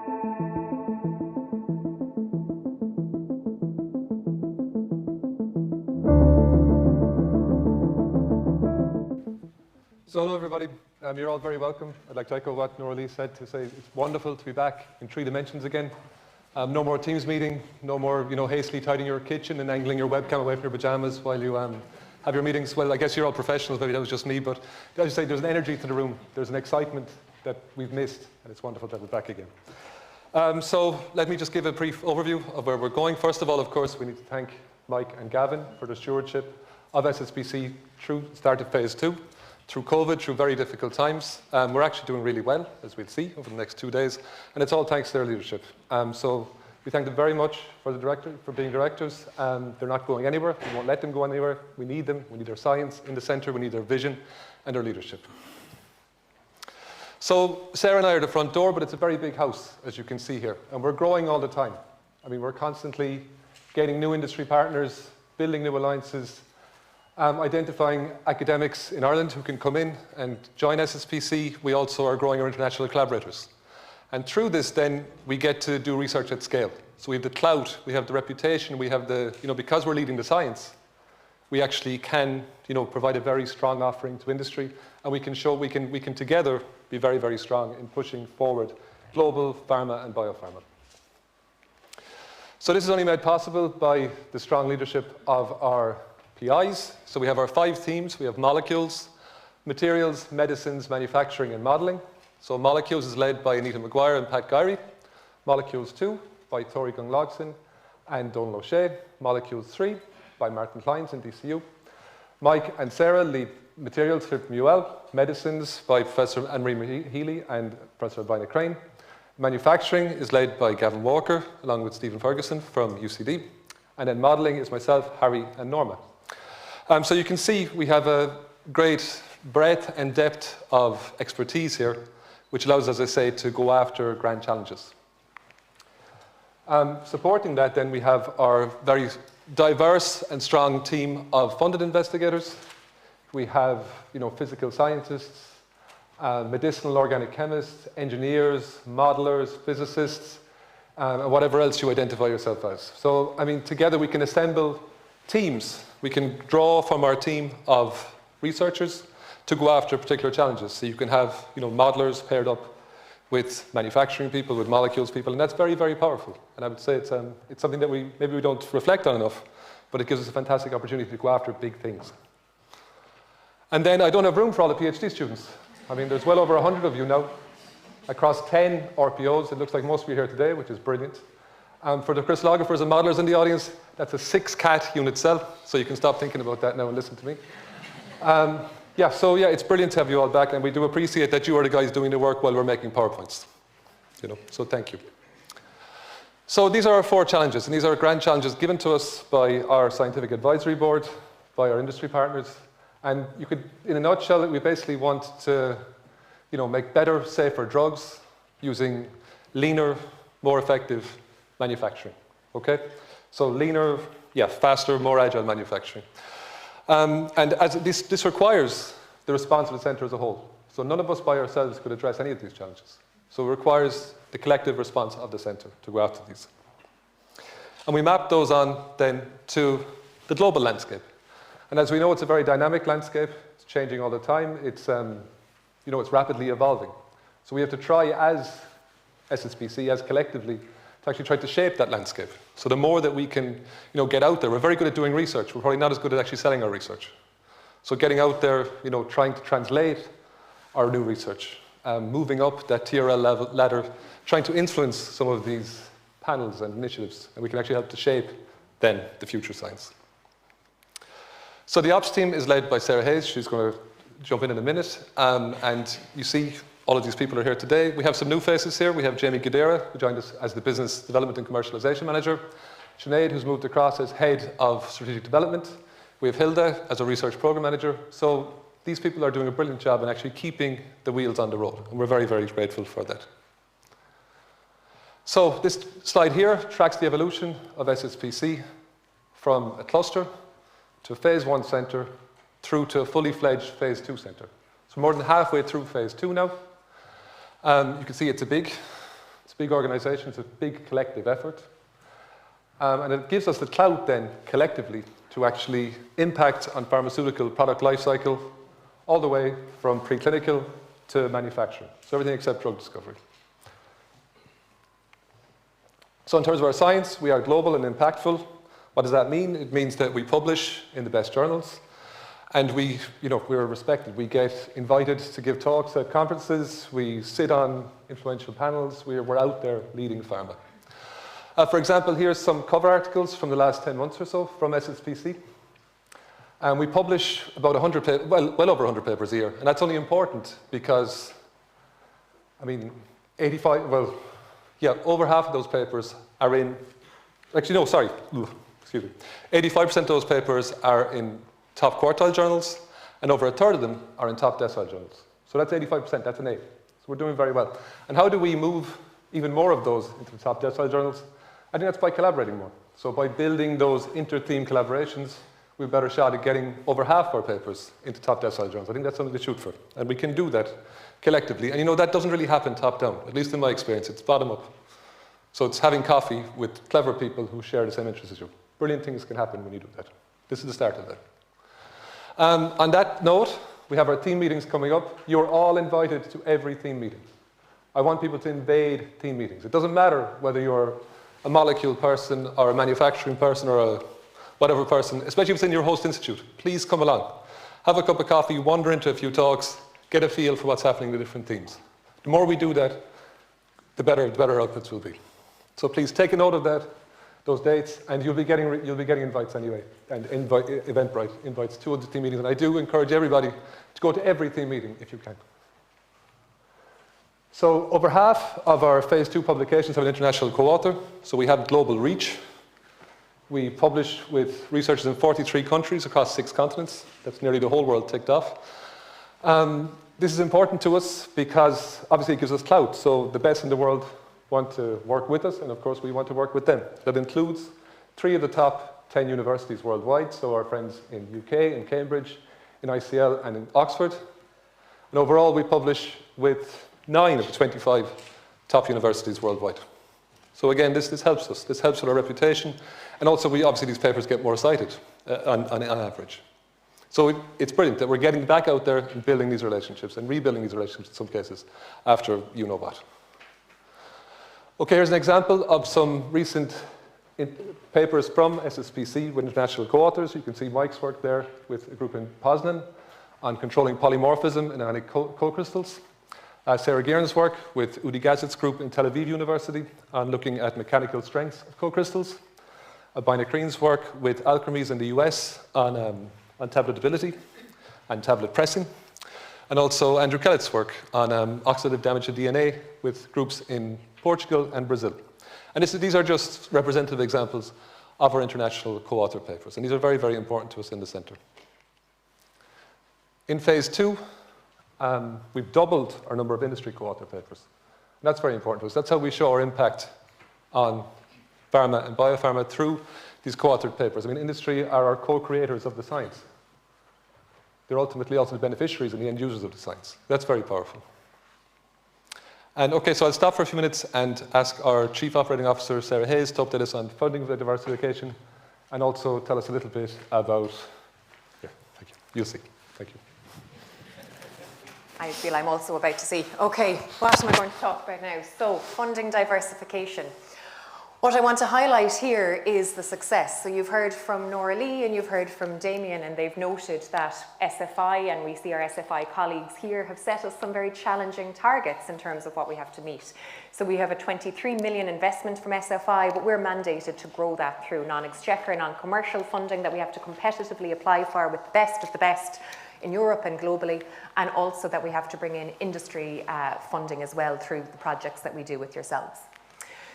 So hello everybody, you're all very welcome. I'd like to echo what Nora said to say it's wonderful to be back in 3 dimensions again. No more Teams meeting, no more hastily tidying your kitchen and angling your webcam away from your pajamas while you have your meetings. Well, I guess you're all professionals, maybe that was just me, but as you say, there's an energy to the room, there's an excitement that we've missed, and it's wonderful to have it back again. So let me just give a brief overview of where we're going. First of all, of course, we need to thank Mike and Gavin for their stewardship of SSPC through start of phase 2. Through COVID, through very difficult times. We're actually doing really well, as we'll see over the next 2 days, and it's all thanks to their leadership. So we thank them very much for being directors. They're not going anywhere. We won't let them go anywhere. We need them. We need their science in the center. We need their vision and their leadership. So Sarah and I are the front door, but it's a very big house, as you can see here, and we're growing all the time. I mean, we're constantly gaining new industry partners, building new alliances, identifying academics in Ireland who can come in and join SSPC. We also are growing our international collaborators. And through this, then, we get to do research at scale. So we have the clout, we have the reputation, we have the, because we're leading the science, we actually can, provide a very strong offering to industry, and we can show we can together be very, very strong in pushing forward global pharma and biopharma. So this is only made possible by the strong leadership of our PIs. So we have our 5 themes. We have molecules, materials, medicines, manufacturing, and modeling. So molecules is led by Anita Maguire and Pat Gyrey. Molecules 2 by Tori Gunglogson and Donal O'Shea. Molecules 3 by Martin Kleins in DCU. Mike and Sarah lead materials from UL. Medicines by Professor Anne-Marie Healy and Professor Vina Crane. Manufacturing is led by Gavin Walker along with Stephen Ferguson from UCD. And then modeling is myself, Harry, and Norma. So you can see we have a great breadth and depth of expertise here, which allows, as I say, to go after grand challenges. Supporting that, then, we have our very diverse and strong team of funded investigators. We have, physical scientists, medicinal organic chemists, engineers, modelers, physicists, and whatever else you identify yourself as. So, I mean, together we can assemble teams. We can draw from our team of researchers to go after particular challenges. So you can have, modelers paired up with manufacturing people, with molecules people, and that's very, very powerful. And I would say it's something that maybe we don't reflect on enough, but it gives us a fantastic opportunity to go after big things. And then I don't have room for all the PhD students. I mean, there's well over 100 of you now across 10 RPOs. It looks like most of you here today, which is brilliant. For the crystallographers and modelers in the audience, that's a 6-cat unit cell, so you can stop thinking about that now and listen to me. It's brilliant to have you all back, and we do appreciate that you are the guys doing the work while we're making PowerPoints. So thank you. So these are our 4 challenges, and these are grand challenges given to us by our scientific advisory board, by our industry partners, and you could, in a nutshell, we basically want to, make better, safer drugs using leaner, more effective manufacturing, okay? So leaner, faster, more agile manufacturing. And as this requires the response of the centre as a whole. So none of us by ourselves could address any of these challenges. So it requires the collective response of the centre to go after these. And we map those on then to the global landscape. And as we know, it's a very dynamic landscape. It's changing all the time. It's, it's rapidly evolving. So we have to try as SSPC, as collectively, to actually try to shape that landscape. So the more that we can, get out there, we're very good at doing research. We're probably not as good at actually selling our research. So getting out there, trying to translate our new research, moving up that TRL ladder, trying to influence some of these panels and initiatives, and we can actually help to shape then the future science. So the ops team is led by Sarah Hayes. She's going to jump in a minute, and you see all of these people are here today. We have some new faces here. We have Jamie Guidera, who joined us as the Business Development and Commercialization Manager. Sinead, who's moved across as Head of Strategic Development. We have Hilda as a Research Program Manager. So these people are doing a brilliant job in actually keeping the wheels on the road, and we're very, very grateful for that. So this slide here tracks the evolution of SSPC from a cluster to a phase 1 centre through to a fully fledged phase 2 centre. So more than halfway through phase 2 now. You can see it's a big big organizations, a big collective effort. And it gives us the clout then, collectively, to actually impact on pharmaceutical product life cycle all the way from preclinical to manufacturing. So everything except drug discovery. So in terms of our science, we are global and impactful. What does that mean? It means that we publish in the best journals, and we're respected. We get invited to give talks at conferences. We sit on influential panels. We're out there leading pharma. For example, here's some cover articles from the last 10 months or so from SSPC. And we publish about 100, well over 100 papers a year. And that's only important because, I mean, over half of those papers are in, actually no, sorry, excuse me. 85% of those papers are in top quartile journals, and over a third of them are in top decile journals. So that's 85%, that's an A. So we're doing very well. And how do we move even more of those into the top decile journals? I think that's by collaborating more. So by building those inter-theme collaborations, we have a better shot at getting over half our papers into top decile journals. I think that's something to shoot for. And we can do that collectively. And that doesn't really happen top down, at least in my experience. It's bottom up. So it's having coffee with clever people who share the same interests as you. Brilliant things can happen when you do that. This is the start of that. On that note, we have our team meetings coming up. You're all invited to every team meeting. I want people to invade team meetings. It doesn't matter whether you're a molecule person or a manufacturing person or a whatever person, especially if it's in your host institute. Please come along. Have a cup of coffee, wander into a few talks, get a feel for what's happening in the different teams. The more we do that, the better outputs will be. So please take a note of that, those dates, and you'll be getting invites anyway, and Eventbrite invites to the team meetings. And I do encourage everybody to go to every team meeting if you can. So over half of our phase 2 publications have an international co-author, so we have global reach. We publish with researchers in 43 countries across 6 continents. That's nearly the whole world ticked off. This is important to us because obviously it gives us clout. So the best in the world want to work with us, and of course we want to work with them. That includes 3 of the top 10 universities worldwide, so our friends in UK, in Cambridge, in ICL, and in Oxford. And overall we publish with 9 of the 25 top universities worldwide. So again, this helps us. This helps with our reputation. And also, obviously, these papers get more cited on average. So it's brilliant that we're getting back out there and building these relationships and rebuilding these relationships in some cases after you know what. Okay, here's an example of some recent papers from SSPC with international co-authors. You can see Mike's work there with a group in Poznan on controlling polymorphism in ionic co-crystals. Sarah Guerin's work with Udi Gazet's group in Tel Aviv University on looking at mechanical strengths of co-crystals. Bina Kreen's work with Alchemies in the US on tabletability and tablet pressing. And also Andrew Kellett's work on oxidative damage to DNA with groups in Portugal and Brazil. And these are just representative examples of our international co-author papers. And these are very, very important to us in the center. In phase 2, we've doubled our number of industry co-author papers. And that's very important to us. That's how we show our impact on pharma and biopharma through these co-authored papers. I mean, industry are our co-creators of the science. They're ultimately also the beneficiaries and the end users of the science. That's very powerful. And okay, so I'll stop for a few minutes and ask our Chief Operating Officer, Sarah Hayes, to update us on funding for diversification and also tell us a little bit about, yeah, thank you. You'll see. Thank you. I feel I'm also about to see. Okay, what am I going to talk about now? So, funding diversification. What I want to highlight here is the success. So you've heard from Nora Lee and you've heard from Damien, and they've noted that SFI, and we see our SFI colleagues here, have set us some very challenging targets in terms of what we have to meet. So we have a 23 million investment from SFI, but we're mandated to grow that through non-exchequer, non-commercial funding that we have to competitively apply for with the best of the best in Europe and globally, and also that we have to bring in industry funding as well through the projects that we do with yourselves.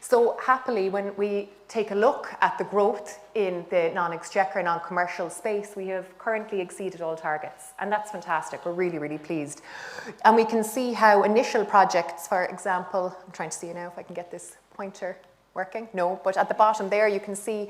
So happily, when we take a look at the growth in the non-exchequer, non-commercial space, we have currently exceeded all targets. And that's fantastic. We're really, really pleased. And we can see how initial projects, for example, I'm trying to see now if I can get this pointer working. No, but at the bottom there, you can see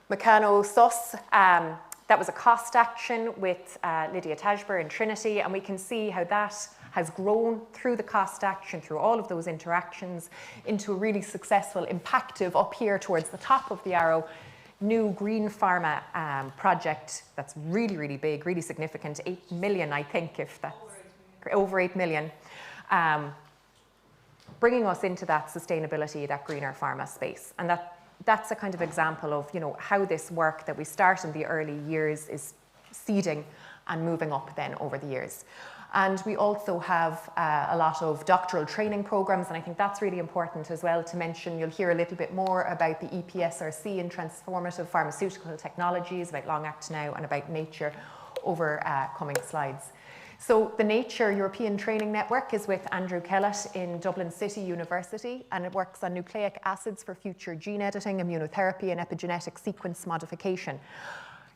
Meccano SUS. That was a cost action with Lydia Tajber in Trinity. And we can see how that has grown through the cost action, through all of those interactions, into a really successful, impactive, up here towards the top of the arrow, new green pharma project that's really, really big, really significant, 8 million, I think, if that's over 8 million, bringing us into that sustainability, that greener pharma space. And that's a kind of example of, you know, how this work that we start in the early years is seeding and moving up then over the years. And we also have a lot of doctoral training programs, and I think that's really important as well to mention. You'll hear a little bit more about the EPSRC and transformative pharmaceutical technologies, about long-act now and about nature over coming slides. So the Nature European Training Network is with Andrew Kellett in Dublin City University, and it works on nucleic acids for future gene editing, immunotherapy, and epigenetic sequence modification.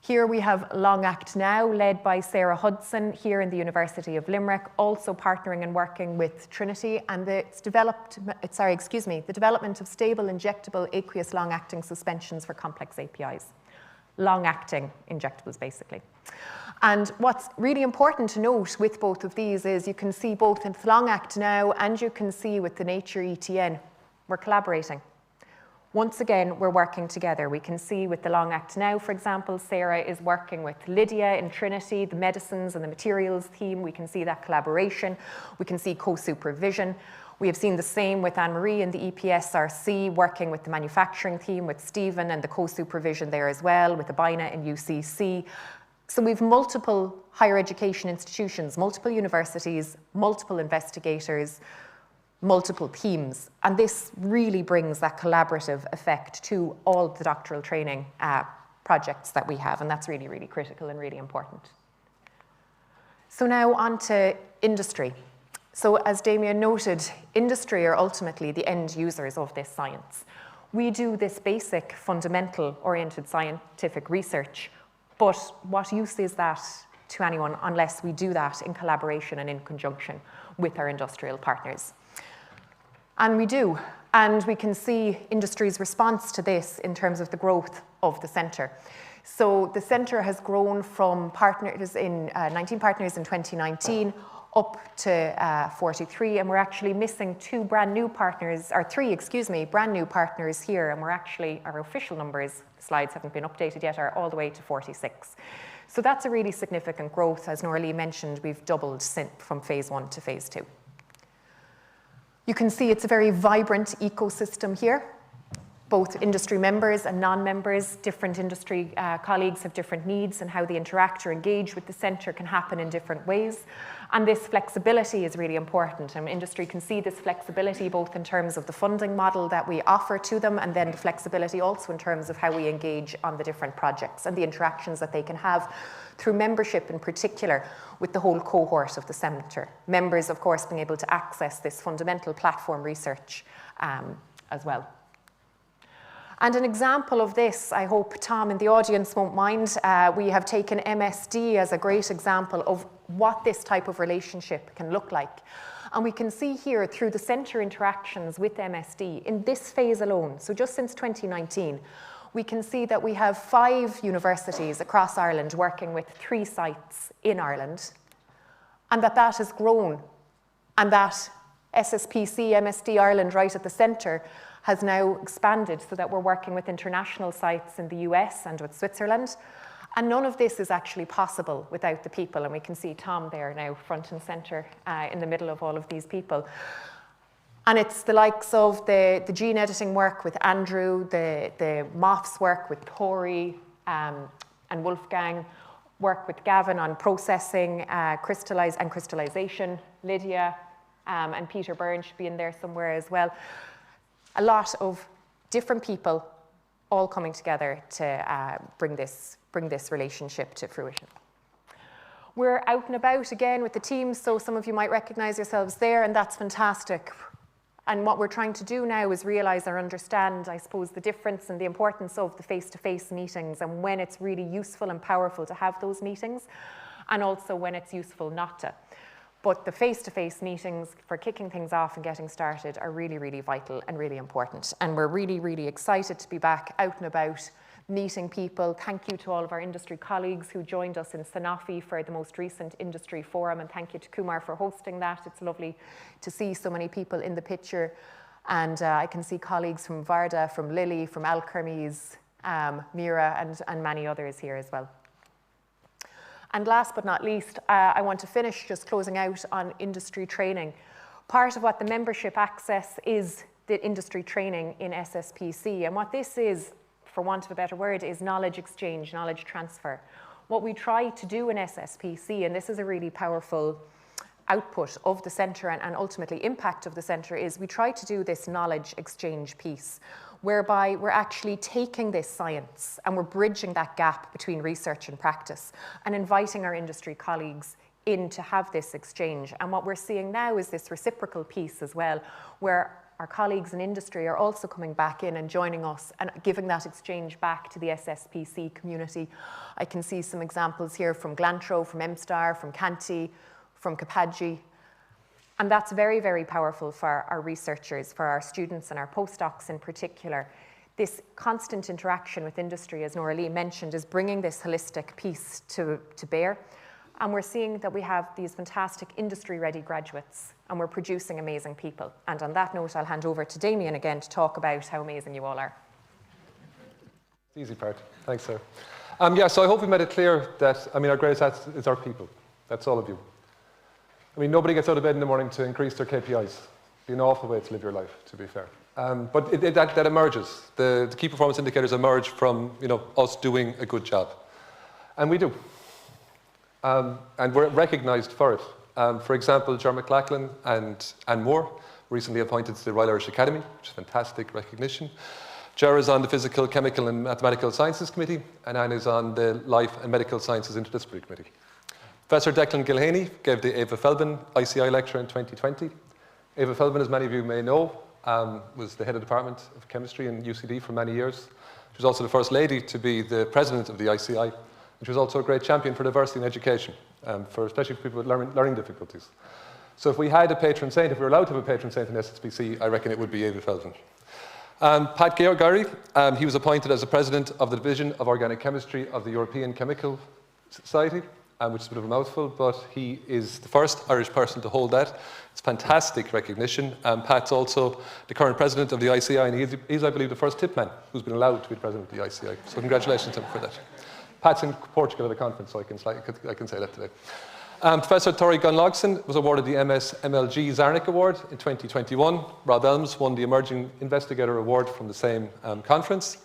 Here we have Long Act Now, led by Sarah Hudson here in the University of Limerick, also partnering and working with Trinity, and the development of stable injectable aqueous long-acting suspensions for complex APIs. Long-acting injectables, basically. And what's really important to note with both of these is you can see both in Long Act Now and you can see with the Nature ETN, we're collaborating. Once again, we're working together. We can see with the Long Act Now, for example, Sarah is working with Lydia in Trinity, the medicines and the materials team. We can see that collaboration. We can see co-supervision. We have seen the same with Anne-Marie in the EPSRC, working with the manufacturing team, with Stephen and the co-supervision there as well, with Abina in UCC. So we've multiple higher education institutions, multiple universities, multiple investigators, multiple teams, and this really brings that collaborative effect to all the doctoral training projects that we have, and that's really, really critical and really important. So now on to industry. So as Damien noted, industry are ultimately the end users of this science. We do this basic, fundamental-oriented scientific research, but what use is that to anyone unless we do that in collaboration and in conjunction with our industrial partners? And we do, and we can see industry's response to this in terms of the growth of the centre. So the centre has grown from partners in 19 partners in 2019 up to 43, and we're actually missing three brand new partners here, and we're actually, our official numbers, slides haven't been updated yet, are all the way to 46. So that's a really significant growth. As Noralie mentioned, we've doubled from phase 1 to phase 2. You can see it's a very vibrant ecosystem here. Both industry members and non-members, different industry colleagues have different needs, and how they interact or engage with the centre can happen in different ways. And this flexibility is really important, and industry can see this flexibility both in terms of the funding model that we offer to them, and then the flexibility also in terms of how we engage on the different projects and the interactions that they can have through membership in particular with the whole cohort of the centre. Members, of course, being able to access this fundamental platform research as well. And an example of this, I hope Tom in the audience won't mind, we have taken MSD as a great example of what this type of relationship can look like. And we can see here through the centre interactions with MSD in this phase alone, so just since 2019, we can see that we have 5 universities across Ireland working with 3 sites in Ireland, and that has grown, and that SSPC MSD Ireland right at the centre has now expanded so that we're working with international sites in the US and with Switzerland. And none of this is actually possible without the people, and we can see Tom there now front and centre in the middle of all of these people. And it's the likes of the gene editing work with Andrew, the MOFs work with Tori and Wolfgang, work with Gavin on processing, crystallization, Lydia and Peter Byrne should be in there somewhere as well. A lot of different people all coming together to bring this relationship to fruition. We're out and about again with the team, so some of you might recognize yourselves there, and that's fantastic. And what we're trying to do now is realize or understand, I suppose, the difference and the importance of the face-to-face meetings, and when it's really useful and powerful to have those meetings, and also when it's useful not to. But the face-to-face meetings for kicking things off and getting started are really, really vital and really important. And we're really, really excited to be back out and about meeting people. Thank you to all of our industry colleagues who joined us in Sanofi for the most recent industry forum, and thank you to Kumar for hosting that. It's lovely to see so many people in the picture. And I can see colleagues from Varda, from Lilly, from Alkermes, Mira, and many others here as well. And last but not least, I want to finish just closing out on industry training. Part of what the membership access is the industry training in SSPC. And what this is, for want of a better word, is knowledge exchange, knowledge transfer. What we try to do in SSPC, and this is a really powerful output of the centre and ultimately impact of the centre, is we try to do this knowledge exchange piece, whereby we're actually taking this science and we're bridging that gap between research and practice and inviting our industry colleagues in to have this exchange. And what we're seeing now is this reciprocal piece as well, where our colleagues in industry are also coming back in and joining us and giving that exchange back to the SSPC community. I can see some examples here from Glantro, from MSTAR, from Canty, from Capaggi. And that's very, very powerful for our researchers, for our students and our postdocs in particular. This constant interaction with industry, as Nora Lee mentioned, is bringing this holistic piece to bear. And we're seeing that we have these fantastic industry-ready graduates, and we're producing amazing people. And on that note, I'll hand over to Damien again to talk about how amazing you all are. The easy part. Thanks, Sarah. Yeah, so I hope we made it clear that, our greatest asset is our people. That's all of you. Nobody gets out of bed in the morning to increase their KPIs. It'd be an awful way to live your life, to be fair. But that emerges. The key performance indicators emerge from us doing a good job. And we do. And we're recognised for it. For example, Ger McLachlan and Anne Moore recently appointed to the Royal Irish Academy, which is fantastic recognition. Ger is on the Physical, Chemical and Mathematical Sciences Committee, and Anne is on the Life and Medical Sciences Interdisciplinary Committee. Professor Declan Gilhaney gave the Eva Feldman ICI lecture in 2020. Eva Feldman, as many of you may know, was the head of the Department of Chemistry in UCD for many years. She was also the first lady to be the president of the ICI, and she was also a great champion for diversity in education, especially for people with learning difficulties. So if we had a patron saint, if we were allowed to have a patron saint in SSPC, I reckon it would be Eva Feldman. Pat Gary, he was appointed as the president of the Division of Organic Chemistry of the European Chemical Society, which is a bit of a mouthful, but he is the first Irish person to hold that. It's fantastic recognition. Pat's also the current president of the ICI, and he's, I believe, the first tip man who's been allowed to be the president of the ICI. So congratulations to him for that. Pat's in Portugal at a conference, so I can say that today. Professor Tori Gunlogson was awarded the MS-MLG Zarnick Award in 2021. Rod Elms won the Emerging Investigator Award from the same conference,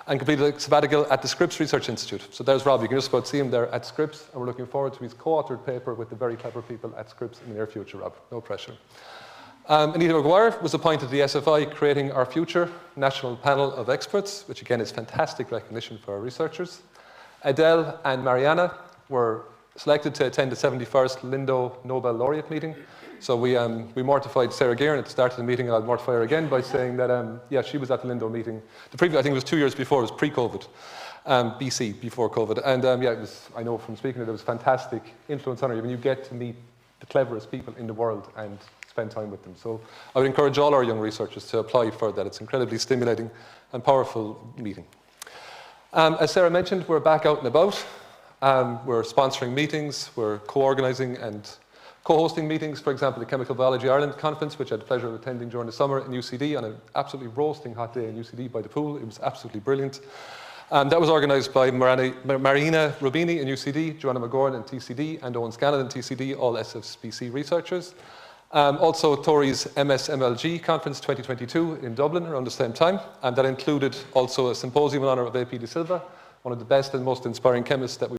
and completed a sabbatical at the Scripps Research Institute. So there's Rob. You can just about see him there at Scripps, and we're looking forward to his co-authored paper with the very clever people at Scripps in the near future, Rob. No pressure. Anita McGuire was appointed to the SFI, Creating Our Future National Panel of Experts, which again is fantastic recognition for our researchers. Adele and Mariana were selected to attend the 71st Lindo Nobel Laureate meeting. So we mortified Sarah Guerin at the start of the meeting, and I'll mortify her again by saying that, yeah, she was at the Lindo meeting. The previous, I think it was 2 years before, it was pre-COVID, BC, before COVID. And yeah, it was, I know from speaking to it, was fantastic influence on her when you get to meet the cleverest people in the world and spend time with them. So I would encourage all our young researchers to apply for that. It's incredibly stimulating and powerful meeting. As Sarah mentioned, we're back out and about. We're sponsoring meetings, we're co-organising and co-hosting meetings, for example, the Chemical Biology Ireland conference, which I had the pleasure of attending during the summer in UCD on an absolutely roasting hot day in UCD by the pool. It was absolutely brilliant. That was organised by Marina Rubini in UCD, Joanna McGorn in TCD, and Owen Scanlon in TCD, all SSPC researchers. Also Tori's MS-MLG conference 2022 in Dublin around the same time, and that included also a symposium in honour of AP De Silva, one of the best and most inspiring chemists that we